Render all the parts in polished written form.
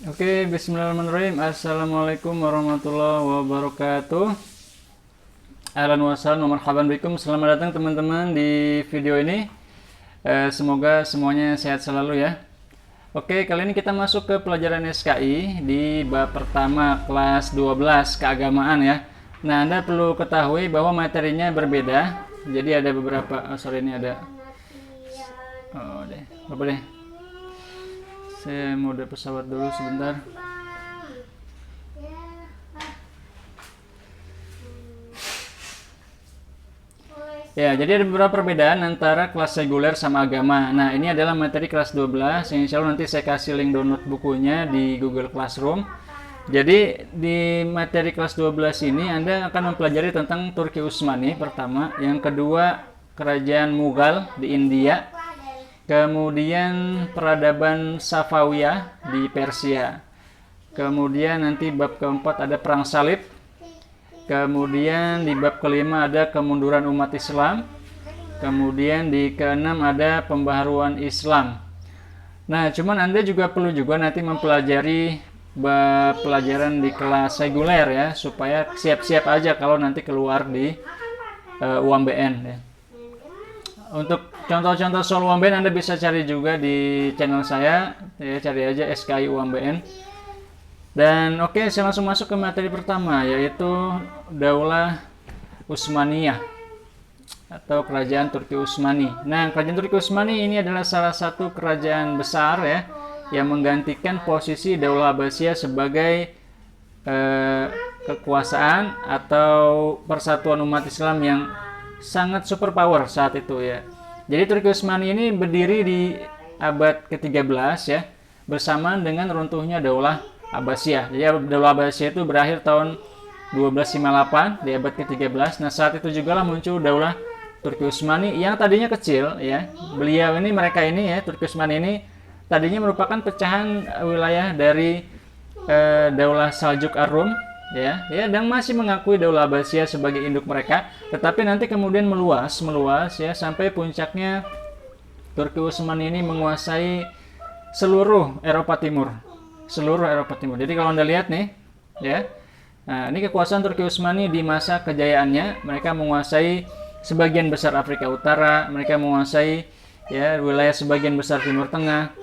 Oke, bismillahirrahmanirrahim. Assalamualaikum warahmatullahi wabarakatuh. Ahlan wa sahlan wa marhaban bikum. Selamat datang teman-teman di video ini. Semoga semuanya sehat selalu ya. Oke, kali ini kita masuk ke pelajaran SKI di bab pertama kelas 12 keagamaan ya. Nah, Anda perlu ketahui bahwa materinya berbeda. Jadi ada beberapa, ini ada. Apa deh? Saya mode pesawat dulu sebentar. Ya, jadi ada beberapa perbedaan antara kelas reguler sama agama. Nah, ini adalah materi kelas 12 yang insya Allah nanti saya kasih link download bukunya di Google Classroom. Jadi di materi kelas 12 ini Anda akan mempelajari tentang Turki Utsmani pertama, yang kedua kerajaan Mughal di India, kemudian peradaban Safawiyah di Persia, kemudian nanti bab keempat ada perang salib, kemudian di bab kelima ada kemunduran umat Islam, kemudian di keenam ada pembaharuan Islam. Nah, cuman Anda juga perlu juga nanti mempelajari bab pelajaran di kelas reguler ya, supaya siap-siap aja kalau nanti keluar di UMBN ya. Untuk contoh-contoh soal UMBN Anda bisa cari juga di channel saya ya, cari aja SKI UMBN. Dan oke, saya langsung masuk ke materi pertama, yaitu Daulah Utsmaniyah atau kerajaan Turki Utsmani. Nah, kerajaan Turki Utsmani ini adalah salah satu kerajaan besar ya, yang menggantikan posisi Daulah Abbasiyah sebagai kekuasaan atau persatuan umat Islam yang sangat superpower saat itu ya. Jadi Turki Utsmani ini berdiri di abad ke-13 ya, bersamaan dengan runtuhnya Daulah Abbasiyah. Jadi Daulah Abbasiyah itu berakhir tahun 1258 di abad ke-13. Nah, saat itu juga lah muncul Daulah Turki Utsmani yang tadinya kecil ya. Mereka ini ya, Turki Utsmani ini tadinya merupakan pecahan wilayah dari Daulah Saljuk Ar-Rum ya, dan masih mengakui Daulah Abbasiyah sebagai induk mereka, tetapi nanti kemudian meluas ya, sampai puncaknya Turki Utsmani ini menguasai seluruh Eropa Timur. Jadi kalau Anda lihat nih ya, nah ini kekuasaan Turki Utsmani di masa kejayaannya, mereka menguasai sebagian besar Afrika Utara, mereka menguasai ya wilayah sebagian besar Timur Tengah.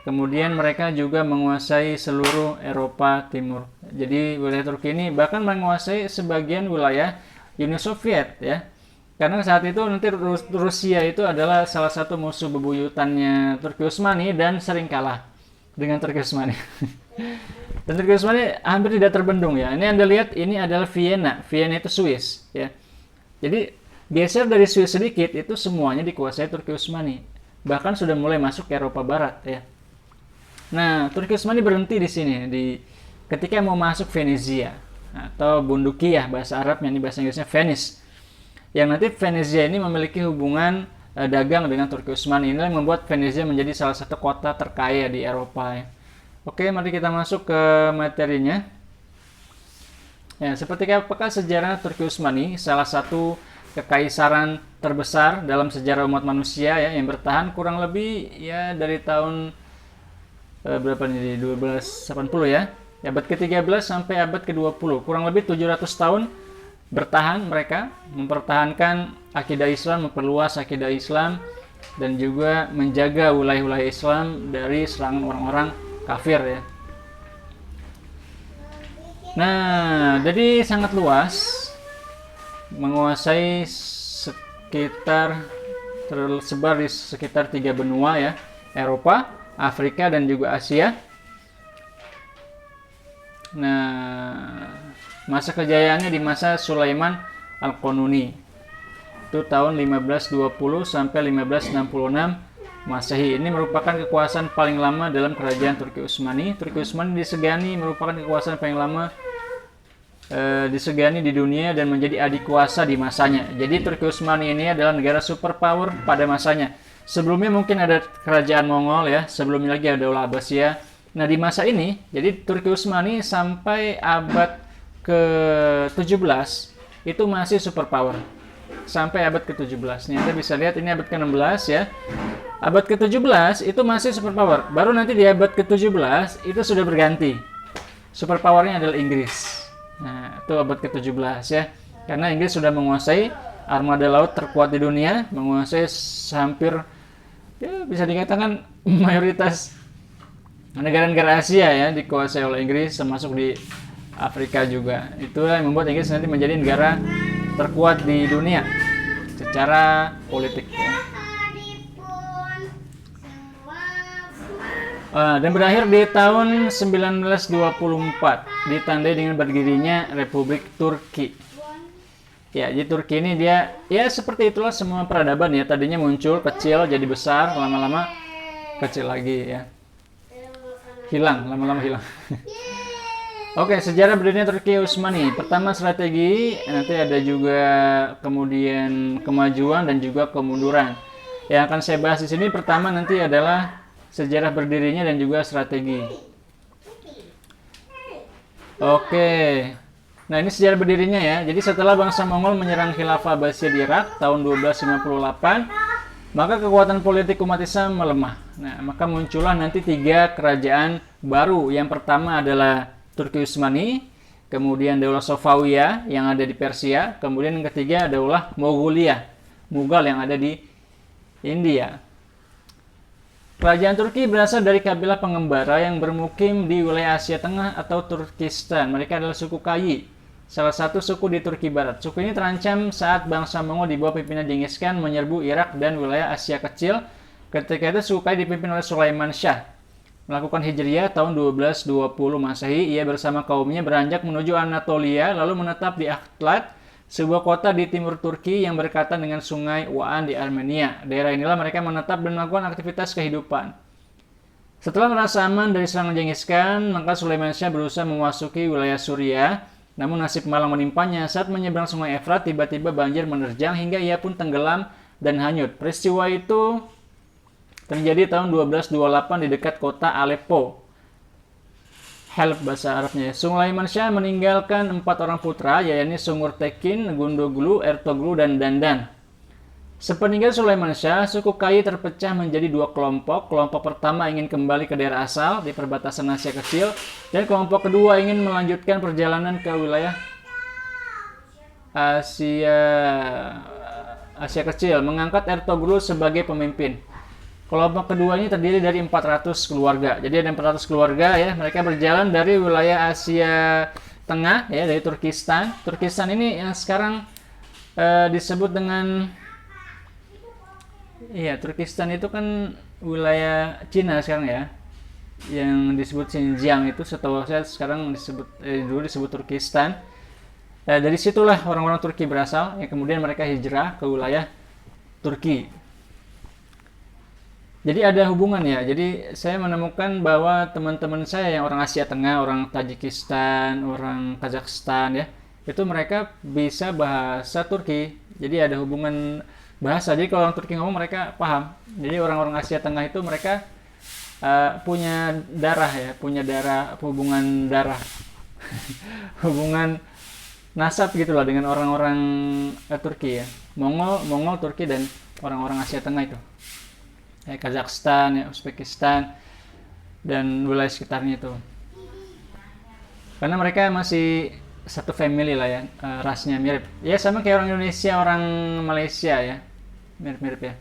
Kemudian mereka juga menguasai seluruh Eropa Timur. Jadi wilayah Turki ini bahkan menguasai sebagian wilayah Uni Soviet ya. Karena saat itu nanti Rusia itu adalah salah satu musuh bebuyutannya Turki Utsmani dan sering kalah dengan Turki Utsmani. Dan Turki Utsmani hampir tidak terbendung ya. Ini Anda lihat, ini adalah Vienna. Vienna itu Swiss ya. Jadi geser dari Swiss sedikit itu semuanya dikuasai Turki Utsmani. Bahkan sudah mulai masuk ke Eropa Barat ya. Nah, Turki Utsmani berhenti di sini ketika mau masuk Venezia atau Bundukiyah bahasa Arabnya, ini bahasa Inggrisnya Venice. Yang nanti Venezia ini memiliki hubungan dagang dengan Turki Utsmani. Ini yang membuat Venezia menjadi salah satu kota terkaya di Eropa ya. Oke, mari kita masuk ke materinya. Ya, seperti apakah sejarah Turki Utsmani, salah satu kekaisaran terbesar dalam sejarah umat manusia ya, yang bertahan kurang lebih ya dari tahun berapa nih, 1280 ya, abad ke-13 sampai abad ke-20, kurang lebih 700 tahun bertahan. Mereka mempertahankan akidah Islam, memperluas akidah Islam, dan juga menjaga wilayah-wilayah Islam dari serangan orang-orang kafir ya. Nah, jadi sangat luas, menguasai tersebar di sekitar 3 benua ya, Eropa, Afrika, dan juga Asia. Nah, masa kejayaannya di masa Sulaiman Al-Qanuni itu tahun 1520 sampai 1566 Masehi. Ini merupakan kekuasaan paling lama dalam kerajaan Turki Utsmani. Turki Utsmani disegani merupakan kekuasaan paling lama disegani di dunia dan menjadi adik kuasa di masanya. Jadi Turki Utsmani ini adalah negara superpower pada masanya. Sebelumnya mungkin ada kerajaan Mongol ya, sebelumnya lagi ada Daulah Abbasiyah. Nah, di masa ini, jadi Turki Utsmani sampai abad ke-17 itu masih superpower. Sampai abad ke-17. Nih, Anda bisa lihat ini abad ke-16 ya. Abad ke-17 itu masih superpower. Baru nanti di abad ke-17 itu sudah berganti. Superpowernya adalah Inggris. Nah, itu abad ke-17 ya. Karena Inggris sudah menguasai armada laut terkuat di dunia, menguasai hampir ya bisa dikatakan mayoritas negara-negara Asia ya dikuasai oleh Inggris, termasuk di Afrika juga. Itulah yang membuat Inggris nanti menjadi negara terkuat di dunia secara politik ya. Dan berakhir di tahun 1924 ditandai dengan berdirinya Republik Turki. Ya, jadi Turki ini dia ya seperti itulah semua peradaban ya. Tadinya muncul kecil jadi besar, lama-lama kecil lagi ya. Hilang, lama-lama hilang. Oke, sejarah berdirinya Turki Utsmani. Pertama strategi, nanti ada juga kemudian kemajuan dan juga kemunduran. Yang akan saya bahas di sini pertama nanti adalah sejarah berdirinya dan juga strategi. Oke. Nah, ini sejarah berdirinya ya. Jadi setelah bangsa Mongol menyerang Khilafah Abbasiyah di Irak tahun 1258, maka kekuatan politik umat Islam melemah. Nah, maka muncullah nanti 3 kerajaan baru. Yang pertama adalah Turki Utsmani, kemudian Daulah Safawiyah yang ada di Persia, kemudian yang ketiga Daulah Mongolia, Mughal yang ada di India. Kerajaan Turki berasal dari kabilah pengembara yang bermukim di wilayah Asia Tengah atau Turkistan. Mereka adalah suku Kayi, salah satu suku di Turki Barat. Suku ini terancam saat bangsa Mongol di bawah pimpinan Genghis Khan menyerbu Irak dan wilayah Asia Kecil. Ketika itu suku Kayi dipimpin oleh Sulaiman Shah. Melakukan hijriah tahun 1220 Masehi, ia bersama kaumnya beranjak menuju Anatolia, lalu menetap di Akhlat, sebuah kota di timur Turki yang berdekatan dengan sungai Waan di Armenia. Daerah inilah mereka menetap dan melakukan aktivitas kehidupan. Setelah merasa aman dari serangan Genghis Khan, maka Sulaiman Shah berusaha memasuki wilayah Suriah. Namun nasib malang menimpanya saat menyeberang sungai Efrat, tiba-tiba banjir menerjang hingga ia pun tenggelam dan hanyut. Peristiwa itu terjadi tahun 1228 di dekat kota Aleppo. Help bahasa Arabnya. Sulaiman Shah meninggalkan 4 orang putra, yaitu Sungur Tekin, Gundoglu, Ertoglu, dan Dandan. Sepeninggal Sulaiman Shah, suku Kayi terpecah menjadi 2 kelompok. Kelompok pertama ingin kembali ke daerah asal di perbatasan Asia Kecil, dan kelompok kedua ingin melanjutkan perjalanan ke wilayah Asia Kecil, mengangkat Ertoglu sebagai pemimpin. Kelompok kedua ini terdiri dari 400 keluarga. Jadi ada 400 keluarga ya. Mereka berjalan dari wilayah Asia Tengah ya, dari Turkistan. Turkistan ini yang sekarang disebut dengan Turkistan itu kan wilayah Cina sekarang ya. Yang disebut Xinjiang itu setahu saya sekarang dulu disebut Turkistan. Dari situlah orang-orang Turki berasal, yang kemudian mereka hijrah ke wilayah Turki. Jadi ada hubungan ya. Jadi saya menemukan bahwa teman-teman saya yang orang Asia Tengah, orang Tajikistan, orang Kazakhstan ya, itu mereka bisa bahasa Turki. Jadi ada hubungan bahasa. Jadi kalau orang Turki ngomong mereka paham. Jadi orang-orang Asia Tengah itu mereka punya darah ya, hubungan darah, hubungan nasab gitulah dengan orang-orang Turki ya. Mongol, Turki dan orang-orang Asia Tengah itu. Kazakhstan, ya, Uzbekistan, dan wilayah sekitarnya itu. Karena mereka masih satu family lah ya, rasnya mirip. Ya sama kayak orang Indonesia, orang Malaysia ya, mirip-mirip ya.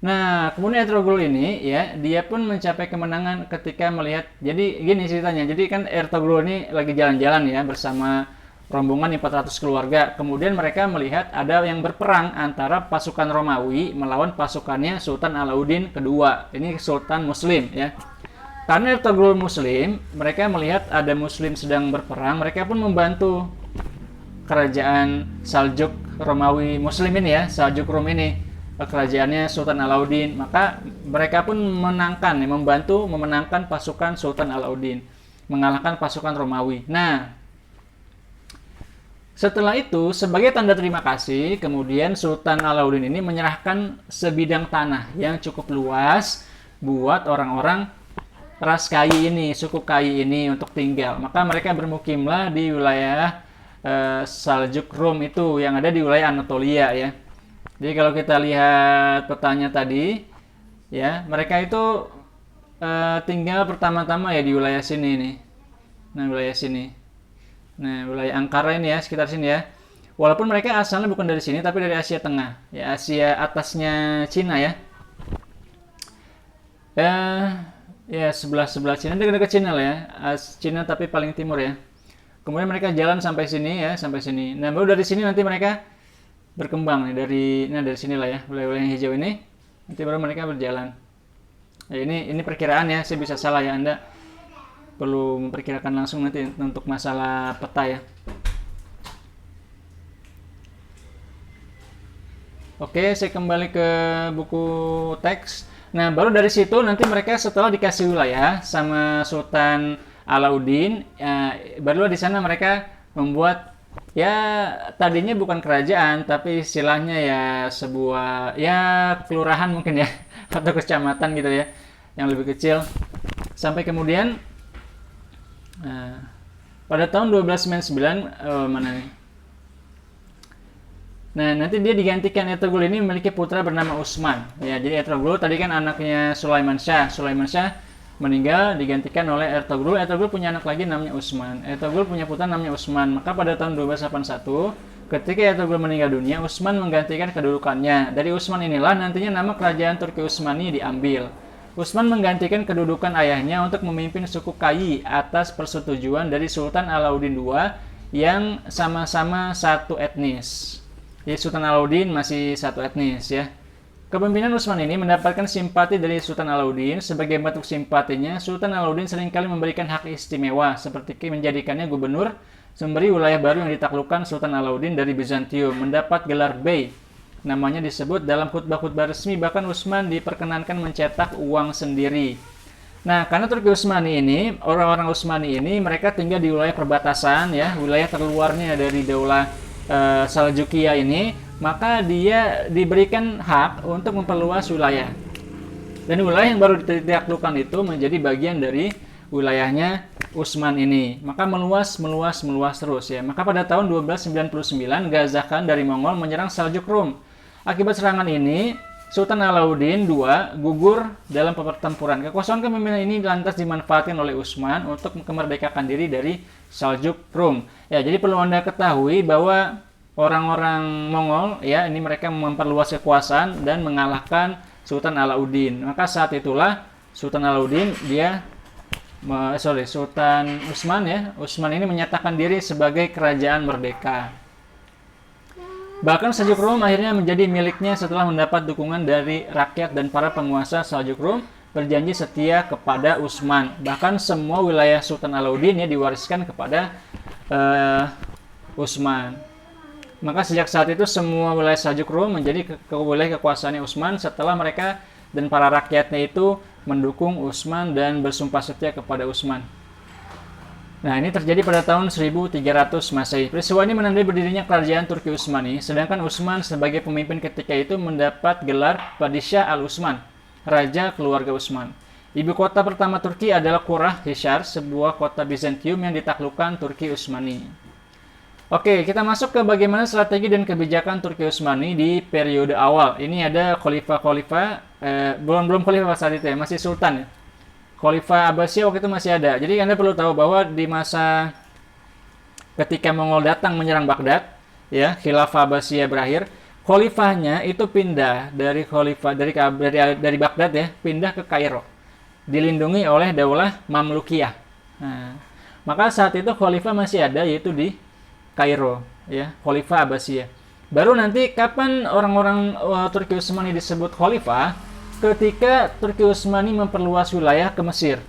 Nah, kemudian Ertugrul ini ya, dia pun mencapai kemenangan ketika melihat. Jadi gini ceritanya. Jadi kan Ertugrul ini lagi jalan-jalan ya bersama rombongan 400 keluarga. Kemudian mereka melihat ada yang berperang antara pasukan Romawi melawan pasukannya Sultan Alauddin kedua. Ini Sultan Muslim ya. Karena Ertugrul Muslim, mereka melihat ada Muslim sedang berperang, mereka pun membantu kerajaan Saljuk Romawi Muslim ini ya, Saljuk Rum ini, kerajaannya Sultan Alauddin. Maka mereka pun membantu memenangkan pasukan Sultan Alauddin, mengalahkan pasukan Romawi. Nah, setelah itu, sebagai tanda terima kasih, kemudian Sultan Alauddin ini menyerahkan sebidang tanah yang cukup luas buat orang-orang ras Kayi ini, suku Kayi ini untuk tinggal. Maka mereka bermukimlah di wilayah Saljuk Rum itu yang ada di wilayah Anatolia ya. Jadi kalau kita lihat petanya tadi, ya mereka itu tinggal pertama-tama ya di wilayah sini nih. Nah wilayah sini. Nah wilayah Ankara ini ya, sekitar sini ya. Walaupun mereka asalnya bukan dari sini, tapi dari Asia Tengah, ya Asia atasnya Cina ya. Ya sebelah Cina, dekat-dekat Cina lah ya. Cina tapi paling timur ya. Kemudian mereka jalan sampai sini ya, sampai sini. Nah baru dari sini nanti mereka berkembang nih dari sinilah ya, wilayah yang hijau ini. Nanti baru mereka berjalan. Ya, ini perkiraan ya, saya bisa salah ya, Anda perlu memperkirakan langsung nanti untuk masalah peta ya. Oke, saya kembali ke buku teks. Nah, baru dari situ nanti mereka setelah dikasih wilayah sama Sultan Alauddin, ya, barulah di sana mereka membuat ya tadinya bukan kerajaan, tapi istilahnya ya sebuah ya kelurahan mungkin ya atau kecamatan gitu ya, yang lebih kecil. Sampai kemudian pada tahun 1299 mana nih? Nah, nanti dia digantikan Ertugrul ini memiliki putra bernama Utsman. Ya, jadi Ertugrul tadi kan anaknya Sulaiman Syah. Sulaiman Syah meninggal digantikan oleh Ertugrul. Ertugrul punya anak lagi namanya Utsman. Ertugrul punya putra namanya Utsman. Maka pada tahun 1281, ketika Ertugrul meninggal dunia, Utsman menggantikan kedudukannya. Dari Utsman inilah nantinya nama kerajaan Turki Utsmani diambil. Utsman menggantikan kedudukan ayahnya untuk memimpin suku Kayi atas persetujuan dari Sultan Alauddin II yang sama-sama satu etnis. Jadi Sultan Alauddin masih satu etnis ya. Kepemimpinan Utsman ini mendapatkan simpati dari Sultan Alauddin. Sebagai bentuk simpatinya, Sultan Alauddin seringkali memberikan hak istimewa seperti menjadikannya gubernur memberi wilayah baru yang ditaklukkan Sultan Alauddin dari Bizantium, mendapat gelar Bey. Namanya disebut dalam khutbah-khutbah resmi, bahkan Utsman diperkenankan mencetak uang sendiri. Nah, karena Turki Utsmani ini, orang-orang Utsmani ini mereka tinggal di wilayah perbatasan ya, wilayah terluarnya dari Daulah Saljukia ini, maka dia diberikan hak untuk memperluas wilayah. Dan wilayah yang baru ditaklukkan itu menjadi bagian dari wilayahnya Utsman ini. Maka meluas terus ya. Maka pada tahun 1299 Ghazah Khan dari Mongol menyerang Saljuk Rum. Akibat serangan ini, Sultan Alauddin II gugur dalam pertempuran. Kekosongan kepemimpinan ini lantas dimanfaatkan oleh Utsman untuk memerdekakan diri dari Saljuk Rum. Ya, jadi perlu Anda ketahui bahwa orang-orang Mongol ya, ini mereka memperluas kekuasaan dan mengalahkan Sultan Alauddin. Maka saat itulah Sultan Alauddin Sultan Utsman ya, Utsman ini menyatakan diri sebagai kerajaan merdeka. Bahkan Saljuk Rum akhirnya menjadi miliknya setelah mendapat dukungan dari rakyat, dan para penguasa Saljuk Rum berjanji setia kepada Utsman. Bahkan semua wilayah Sultan Alauddin ya diwariskan kepada Utsman. Maka sejak saat itu semua wilayah Saljuk Rum menjadi wilayah kekuasaannya Utsman setelah mereka dan para rakyatnya itu mendukung Utsman dan bersumpah setia kepada Utsman. Nah, ini terjadi pada tahun 1300 Masehi. Peristiwa ini menandai berdirinya kerajaan Turki Utsmani, sedangkan Utsman sebagai pemimpin ketika itu mendapat gelar Padishah Al-Utsman, Raja Keluarga Utsman. Ibu kota pertama Turki adalah Qurrah Hishar, sebuah kota Bizantium yang ditaklukkan Turki Utsmani. Oke, kita masuk ke bagaimana strategi dan kebijakan Turki Utsmani di periode awal. Ini ada khalifah-khalifah, belum khalifah saat itu ya, masih sultan ya. Khalifah Abbasiyah waktu itu masih ada. Jadi Anda perlu tahu bahwa di masa ketika Mongol datang menyerang Baghdad, ya, Khilafah Abbasiyah berakhir, khalifahnya itu pindah dari dari Baghdad ya, pindah ke Kairo. Dilindungi oleh Daulah Mamlukiyah. Nah, maka saat itu khalifah masih ada, yaitu di Kairo, ya, Khalifah Abbasiyah. Baru nanti kapan orang-orang Turki Utsmani disebut khalifah? Ketika Turki Utsmani memperluas wilayah ke Mesir.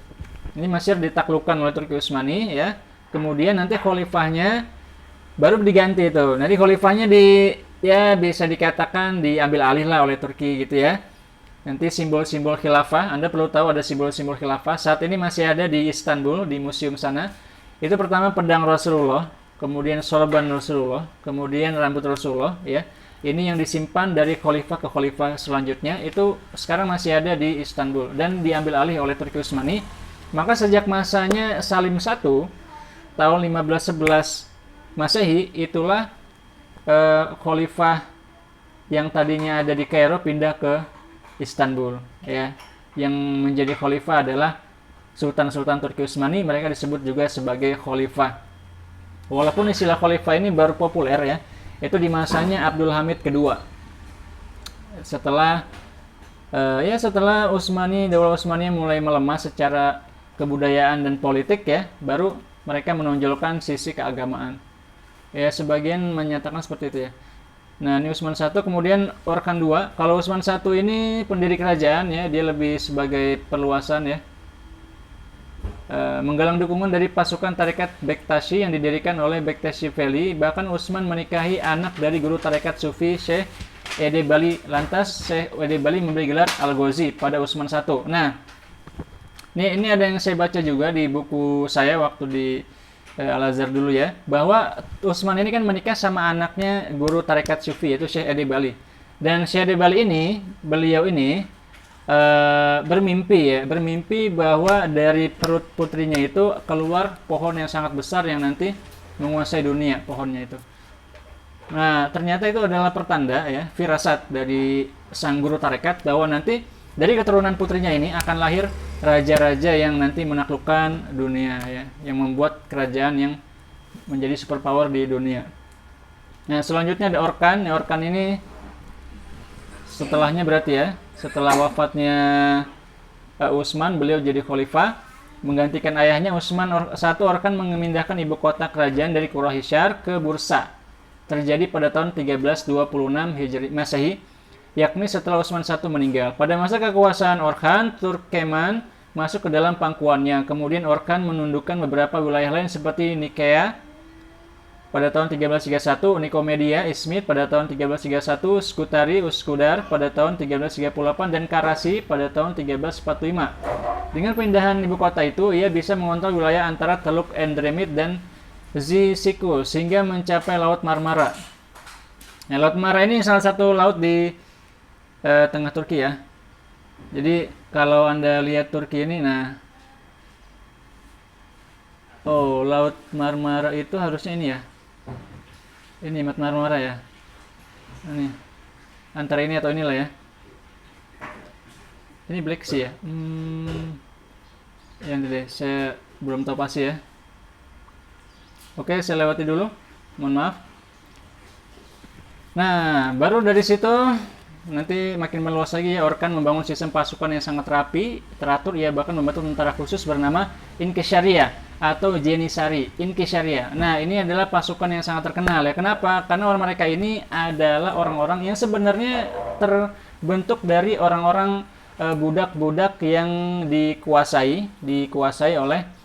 Ini Mesir ditaklukkan oleh Turki Utsmani ya. Kemudian nanti khalifahnya baru diganti itu. Nanti khalifahnya bisa dikatakan diambil alih lah oleh Turki gitu ya. Nanti simbol-simbol khilafah, Anda perlu tahu ada simbol-simbol khilafah. Saat ini masih ada di Istanbul, di museum sana. Itu pertama pedang Rasulullah, kemudian sorban Rasulullah, kemudian rambut Rasulullah ya. Ini yang disimpan dari khalifah ke khalifah selanjutnya, itu sekarang masih ada di Istanbul dan diambil alih oleh Turki Utsmani. Maka sejak masanya Salim I tahun 1511 Masehi, itulah khalifah yang tadinya ada di Kairo pindah ke Istanbul, ya. Yang menjadi khalifah adalah Sultan-Sultan Turki Utsmani, mereka disebut juga sebagai khalifah. Walaupun istilah khalifah ini baru populer ya, itu di masanya Abdul Hamid kedua. Setelah setelah Daulah Utsmaniyah mulai melemah secara kebudayaan dan politik ya, baru mereka menonjolkan sisi keagamaan. Ya, sebagian menyatakan seperti itu ya. Nah, ini Utsman I, kemudian Orkan II. Kalau Utsman I ini pendiri kerajaan ya, dia lebih sebagai perluasan ya. Menggalang dukungan dari pasukan tarekat Bektashi yang didirikan oleh Bektashi Veli. Bahkan Utsman menikahi anak dari guru tarekat Sufi Syekh Edebali. Lantas Syekh Edebali memberi gelar Al-Ghazi pada Utsman I. Nah, ini ada yang saya baca juga di buku saya waktu di Al-Azhar dulu ya, bahwa Utsman ini kan menikah sama anaknya guru tarekat Sufi yaitu Syekh Edebali. Dan Syekh Edebali ini, beliau ini bermimpi bahwa dari perut putrinya itu keluar pohon yang sangat besar yang nanti menguasai dunia, pohonnya itu. Nah, ternyata itu adalah pertanda ya, firasat dari sang guru tarekat bahwa nanti dari keturunan putrinya ini akan lahir raja-raja yang nanti menaklukkan dunia ya, yang membuat kerajaan yang menjadi superpower di dunia. Nah, selanjutnya ada Orkan. Ya, Orkan ini setelahnya berarti ya, setelah wafatnya Utsman, beliau jadi khalifah menggantikan ayahnya Utsman I. Orkan memindahkan ibu kota kerajaan dari Quraisy ke Bursa. Terjadi pada tahun 1326 Hijri Masehi, yakni setelah Utsman I meninggal. Pada masa kekuasaan Orkan, Turkeman masuk ke dalam pangkuannya. Kemudian Orkan menundukkan beberapa wilayah lain seperti Nikea pada tahun 1331, Nikomedia, Izmit pada tahun 1331, Skutari, Uskudar pada tahun 1338, dan Karasi pada tahun 1345. Dengan pindahan ibu kota itu, ia bisa mengontrol wilayah antara Teluk Endremit dan Zisiku sehingga mencapai Laut Marmara. Nah, Laut Marmara ini salah satu laut di tengah Turki ya. Jadi kalau Anda lihat Turki ini, nah, Laut Marmara itu harusnya ini ya. Ini Laut Marmara ya. Ini antara ini atau inilah ya. Ini Black Sea ya. Yang deh, saya belum tahu pasti ya. Oke, saya lewati dulu. Mohon maaf. Nah, baru dari situ nanti makin meluas lagi ya. Orkan membangun sistem pasukan yang sangat rapi, teratur. Ia bahkan membentuk tentara khusus bernama Inkisharia atau Jenisari. Inkisharia. Nah, ini adalah pasukan yang sangat terkenal ya. Kenapa? Karena orang mereka ini adalah orang-orang yang sebenarnya terbentuk dari orang-orang budak-budak yang dikuasai oleh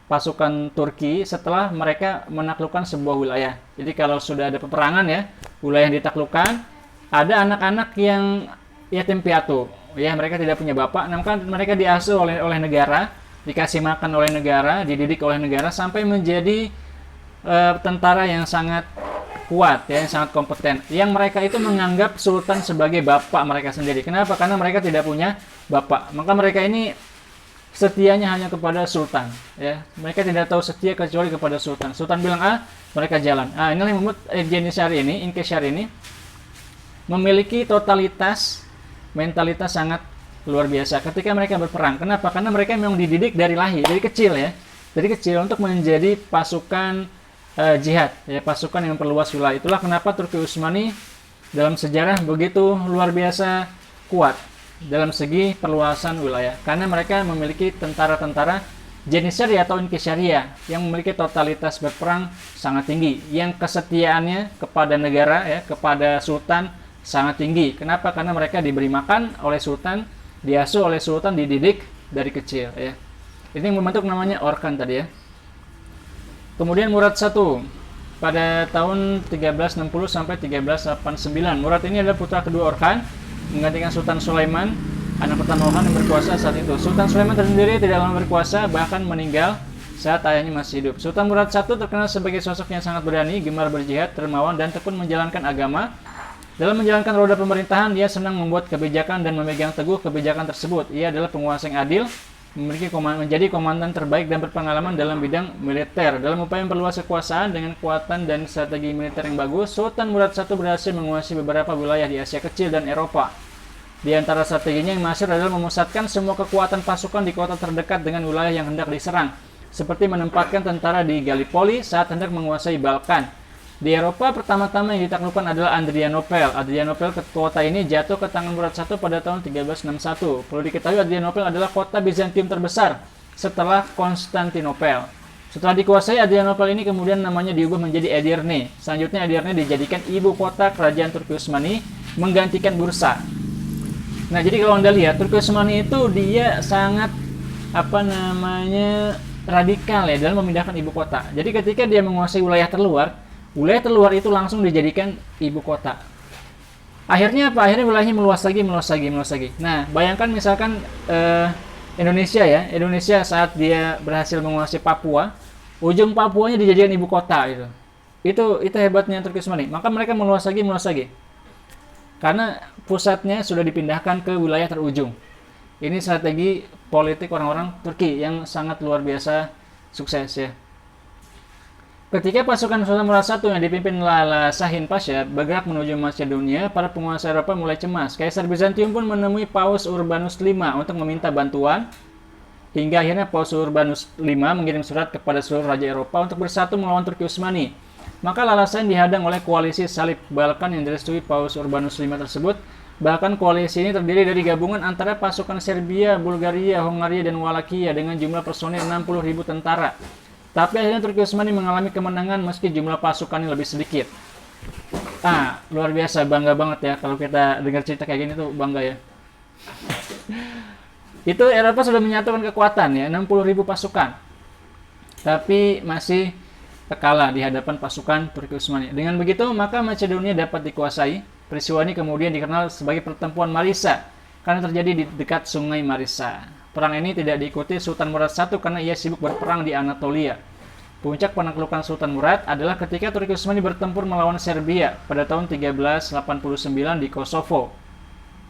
pasukan Turki setelah mereka menaklukkan sebuah wilayah. Jadi kalau sudah ada peperangan ya, wilayah yang ditaklukkan, ada anak-anak yang yatim piatu, ya mereka tidak punya bapak, maka mereka diasuh oleh negara, dikasih makan oleh negara, dididik oleh negara sampai menjadi tentara yang sangat kuat, ya, yang sangat kompeten. Yang mereka itu menganggap sultan sebagai bapak mereka sendiri. Kenapa? Karena mereka tidak punya bapak. Maka mereka ini setianya hanya kepada sultan, ya. Mereka tidak tahu setia kecuali kepada sultan. Sultan bilang A, mereka jalan. Inilah yang membuat Jenisari ini, Inkisharia ini memiliki mentalitas sangat luar biasa ketika mereka berperang. Kenapa? Karena mereka memang dididik dari kecil ya, dari kecil untuk menjadi pasukan jihad, ya, pasukan yang memperluas wilayah. Itulah kenapa Turki Utsmani dalam sejarah begitu luar biasa kuat dalam segi perluasan wilayah, karena mereka memiliki tentara-tentara Jenisari atau Inkisharia yang memiliki totalitas berperang sangat tinggi, yang kesetiaannya kepada negara, ya, kepada sultan sangat tinggi. Kenapa? Karena mereka diberi makan oleh sultan, diasuh oleh sultan, dididik dari kecil ya. Ini yang membentuk namanya Orkan tadi ya. Kemudian Murad I pada tahun 1360 sampai 1389. Murad ini adalah putra kedua Orkan, menggantikan Sultan Sulaiman, anak pertama Orkan yang berkuasa saat itu. Sultan Sulaiman sendiri tidak lama berkuasa, bahkan meninggal saat ayahnya masih hidup. Sultan Murad I terkenal sebagai sosok yang sangat berani, gemar berjihad, dermawan, dan tekun menjalankan agama. Dalam menjalankan roda pemerintahan, dia senang membuat kebijakan dan memegang teguh kebijakan tersebut. Ia adalah penguasa yang adil, menjadi komandan terbaik dan berpengalaman dalam bidang militer. Dalam upaya memperluas kekuasaan dengan kekuatan dan strategi militer yang bagus, Sultan Murad I berhasil menguasai beberapa wilayah di Asia Kecil dan Eropa. Di antara strateginya yang masyhur adalah memusatkan semua kekuatan pasukan di kota terdekat dengan wilayah yang hendak diserang, seperti menempatkan tentara di Gallipoli saat hendak menguasai Balkan. Di Eropa, pertama-tama yang ditaklukkan adalah Adrianopel. Adrianopel, kota ini jatuh ke tangan Murad I pada tahun 1361. Perlu diketahui Adrianopel adalah kota Bizantium terbesar setelah Konstantinopel. Setelah dikuasai, Adrianopel ini kemudian namanya diubah menjadi Edirne. Selanjutnya Edirne dijadikan ibu kota kerajaan Turki Utsmani, menggantikan Bursa. Nah, jadi kalau Anda lihat, Turki Utsmani itu dia sangat radikal ya dalam memindahkan ibu kota. Jadi ketika dia menguasai wilayah terluar itu langsung dijadikan ibu kota. Akhirnya apa? Akhirnya wilayahnya meluas lagi. Nah, bayangkan misalkan Indonesia ya. Indonesia saat dia berhasil menguasai Papua, ujung Papuanya dijadikan ibu kota gitu. Itu hebatnya Turki Utsmani. Maka mereka meluas lagi. Karena pusatnya sudah dipindahkan ke wilayah terujung. Ini strategi politik orang-orang Turki yang sangat luar biasa sukses ya. Ketika pasukan Sultan Murad I yang dipimpin Lala Shahin Pasha bergerak menuju Macedonia, para penguasa Eropa mulai cemas. Kaisar Bizantium pun menemui Paus Urbanus V untuk meminta bantuan, hingga akhirnya Paus Urbanus V mengirim surat kepada seluruh raja Eropa untuk bersatu melawan Turki Utsmani. Maka Lala Shahin dihadang oleh koalisi salib Balkan yang direstui Paus Urbanus V tersebut. Bahkan koalisi ini terdiri dari gabungan antara pasukan Serbia, Bulgaria, Hongaria, dan Walakia dengan jumlah personil 60.000 tentara. Tapi akhirnya Turki Utsmani mengalami kemenangan meski jumlah pasukannya lebih sedikit. Luar biasa, bangga banget ya kalau kita dengar cerita kayak gini tuh bangga ya. Itu Eropa sudah menyatukan kekuatan ya, 60.000 pasukan. Tapi masih kalah di hadapan pasukan Turki Utsmani. Dengan begitu, maka Macedonia dapat dikuasai. Peristiwa ini kemudian dikenal sebagai pertempuran Marissa karena terjadi di dekat sungai Marissa. Perang ini tidak diikuti Sultan Murad I karena ia sibuk berperang di Anatolia. Puncak penaklukan Sultan Murad adalah ketika Turki Utsmani bertempur melawan Serbia pada tahun 1389 di Kosovo.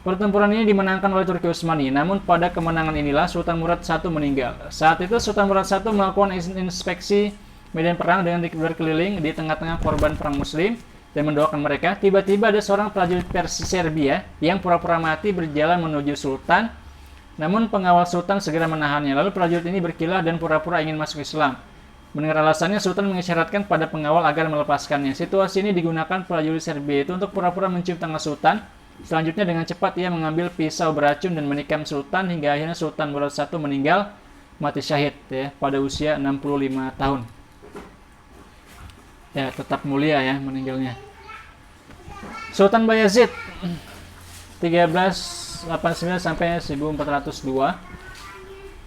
Pertempuran ini dimenangkan oleh Turki Utsmani, namun pada kemenangan inilah Sultan Murad I meninggal. Saat itu Sultan Murad I melakukan inspeksi medan perang dengan berkeliling di tengah-tengah korban perang Muslim dan mendoakan mereka. Tiba-tiba ada seorang prajurit Serbia yang pura-pura mati berjalan menuju Sultan. Namun pengawal Sultan segera menahannya. Lalu prajurit ini berkilah dan pura-pura ingin masuk Islam. Mendengar alasannya, Sultan mengisyaratkan pada pengawal agar melepaskannya. Situasi ini digunakan prajurit Serbia itu untuk pura-pura mencium tangan Sultan. Selanjutnya dengan cepat ia mengambil pisau beracun dan menikam Sultan hingga akhirnya Sultan Murad I meninggal mati syahid ya pada usia 65 tahun. Ya, tetap mulia ya meninggalnya. Sultan Bayazid 1389 sampai 1402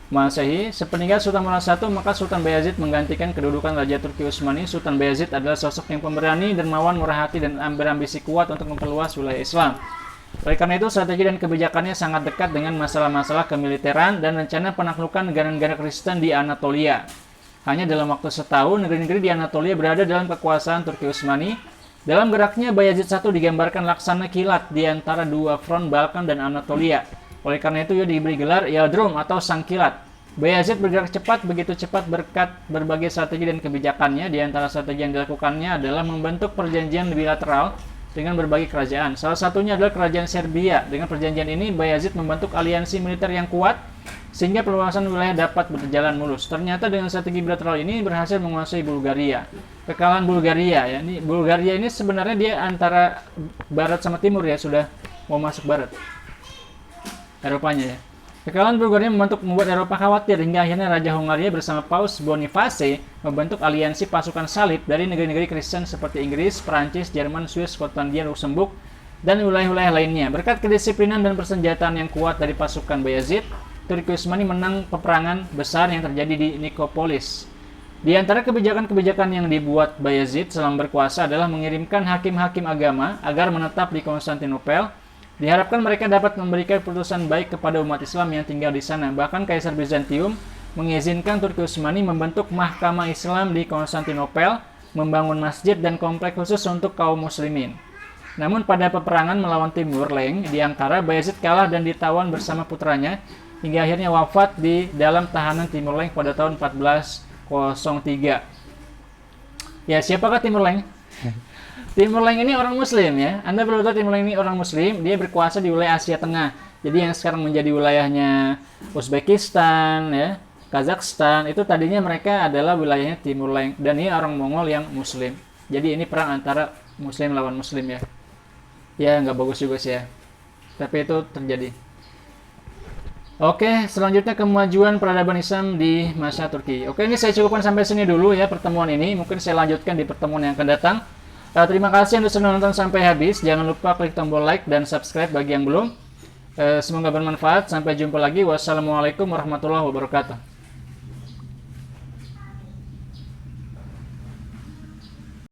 Masehi. Sepeninggal Sultan Murad I, maka Sultan Bayazid menggantikan kedudukan Raja Turki Utsmani. Sultan Bayazid adalah sosok yang pemberani, dermawan, murah hati, dan berambisi kuat untuk memperluas wilayah Islam. Oleh karena itu, strategi dan kebijakannya sangat dekat dengan masalah-masalah kemiliteran dan rencana penaklukan negara-negara Kristen di Anatolia. Hanya dalam waktu setahun, negeri-negeri di Anatolia berada dalam kekuasaan Turki Utsmani. Dalam geraknya, Bayazid I digambarkan laksana kilat di antara dua front Balkan dan Anatolia. Oleh karena itu, ia diberi gelar Yaldrum atau Sang Kilat. Bayazid bergerak cepat, begitu cepat berkat berbagai strategi dan kebijakannya. Di antara strategi yang dilakukannya adalah membentuk perjanjian bilateral dengan berbagai kerajaan. Salah satunya adalah kerajaan Serbia. Dengan perjanjian ini, Bayazid membentuk aliansi militer yang kuat sehingga perluasan wilayah dapat berjalan mulus. Ternyata dengan strategi bilateral ini berhasil menguasai Bulgaria. Kekalahan Bulgaria ya. Bulgaria ini sebenarnya dia antara barat sama timur ya, sudah mau masuk barat. Eropanya ya. Kekalahan Bulgaria membuat Eropa khawatir hingga akhirnya Raja Hongaria bersama Paus Boniface membentuk aliansi pasukan salib dari negeri-negeri Kristen seperti Inggris, Perancis, Jerman, Swiss, Skotlandia, Luksemburg, dan wilayah-wilayah lainnya. Berkat kedisiplinan dan persenjataan yang kuat dari pasukan Bayazid, Turki Utsmani menang peperangan besar yang terjadi di Nikopolis. Di antara kebijakan-kebijakan yang dibuat Bayazid selama berkuasa adalah mengirimkan hakim-hakim agama agar menetap di Konstantinopel. Diharapkan mereka dapat memberikan putusan baik kepada umat Islam yang tinggal di sana. Bahkan Kaisar Bizantium mengizinkan Turki Utsmani membentuk mahkamah Islam di Konstantinopel, membangun masjid dan komplek khusus untuk kaum muslimin. Namun pada peperangan melawan Timur Leng di Ankara, Bayazid kalah dan ditawan bersama putranya. hingga akhirnya wafat di dalam tahanan Timur Leng pada tahun 1403. Ya, siapakah Timur Leng? Timur Leng ini orang Muslim ya. Anda perlu tahu Timur Leng ini orang Muslim, dia berkuasa di wilayah Asia Tengah. Jadi yang sekarang menjadi wilayahnya Uzbekistan ya, Kazakhstan, itu tadinya mereka adalah wilayahnya Timur Leng, dan ini orang Mongol yang Muslim. Jadi ini perang antara Muslim lawan Muslim ya. Ya nggak bagus juga sih ya, tapi itu terjadi. Oke, selanjutnya kemajuan peradaban Islam di masa Turki. Oke, ini saya cukupkan sampai sini dulu ya pertemuan ini. Mungkin saya lanjutkan di pertemuan yang akan datang. Terima kasih Anda sudah nonton sampai habis. Jangan lupa klik tombol like dan subscribe bagi yang belum. Semoga bermanfaat. Sampai jumpa lagi. Wassalamualaikum warahmatullahi wabarakatuh.